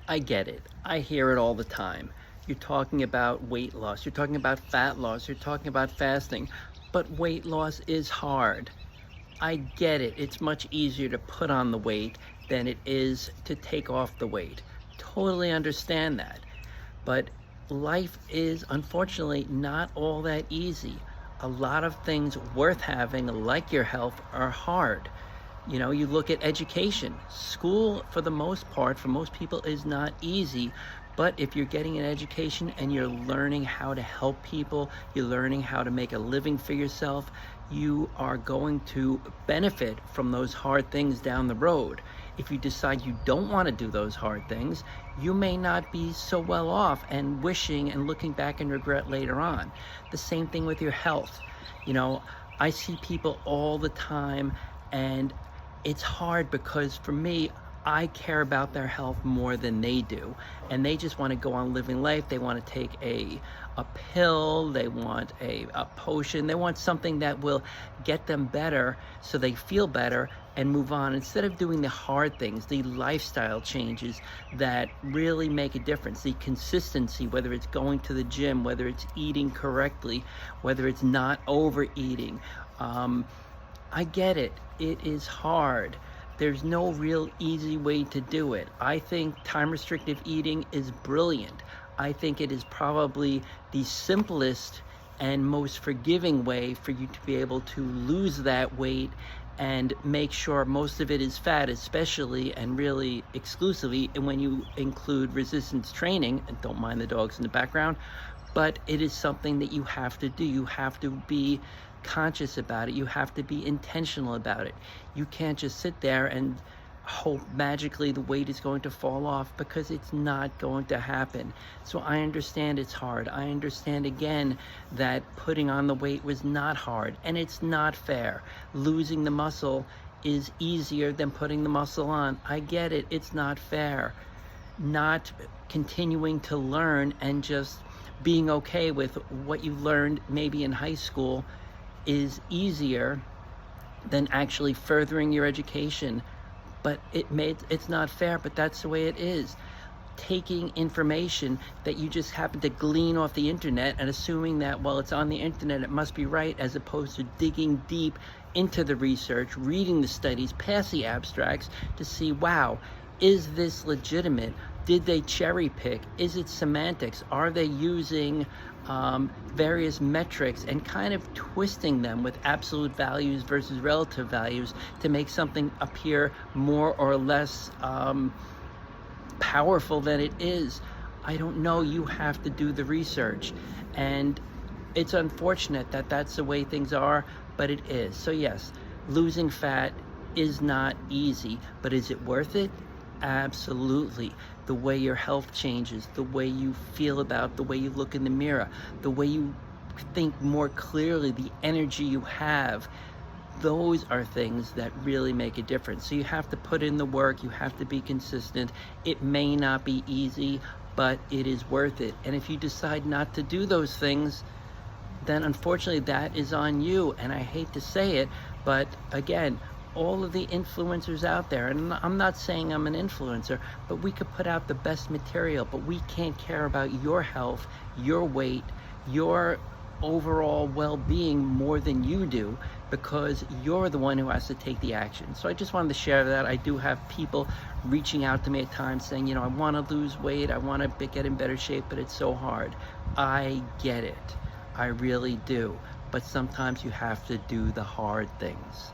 I get it. I hear it all the time. You're talking about weight loss, you're talking about fat loss, you're talking about fasting, but weight loss is hard. I get it. It's much easier to put on the weight than it is to take off the weight. Totally understand that. But life is unfortunately not all that easy. A lot of things worth having, like your health, are hard. You know, you look at education. School, for the most part, for most people, is not easy. But if you're getting an education and you're learning how to help people, you're learning how to make a living for yourself, you are going to benefit from those hard things down the road. If you decide you don't want to do those hard things, you may not be so well off and wishing and looking back in regret later on. The same thing with your health. You know, I see people all the time, and it's hard because for me, I care about their health more than they do. And they just want to go on living life. They want to take a pill, they want a potion, they want something that will get them better so they feel better and move on, instead of doing the hard things, the lifestyle changes that really make a difference. The consistency, whether it's going to the gym, whether it's eating correctly, whether it's not overeating. I get it. It is hard. There's no real easy way to do it. I think time restrictive eating is brilliant. I think it is probably the simplest and most forgiving way for you to be able to lose that weight and make sure most of it is fat, especially and really exclusively, and when you include resistance training, and don't mind the dogs in the background, but it is something that you have to do. You have to be conscious about it. You have to be intentional about it. You can't just sit there and hope magically the weight is going to fall off, because it's not going to happen. So I understand it's hard. I understand again that putting on the weight was not hard, and it's not fair. Losing the muscle is easier than putting the muscle on. I get it. It's not fair. Not continuing to learn and just being okay with what you learned maybe in high school is easier than actually furthering your education. But it's not fair, but that's the way it is. Taking information that you just happen to glean off the internet and assuming that, well, it's on the internet, it must be right, as opposed to digging deep into the research, reading the studies, past the abstracts, to see, wow, is this legitimate? Did they cherry pick? Is it semantics? Are they using various metrics and kind of twisting them with absolute values versus relative values to make something appear more or less powerful than it is? I don't know. You have to do the research. And it's unfortunate that that's the way things are, but it is. So yes, losing fat is not easy, but is it worth it? Absolutely. The way your health changes, the way you feel about, the way you look in the mirror, the way you think more clearly, the energy you have, those are things that really make a difference. So you have to put in the work, you have to be consistent. It may not be easy, but it is worth it. And if you decide not to do those things, then unfortunately that is on you. And I hate to say it, but again, all of the influencers out there, and I'm not saying I'm an influencer, but we could put out the best material, but we can't care about your health, your weight, your overall well-being more than you do, because you're the one who has to take the action. So I just wanted to share that. I do have people reaching out to me at times saying, you know, I want to lose weight, I want to get in better shape, but it's so hard. I get it. I really do. But sometimes you have to do the hard things.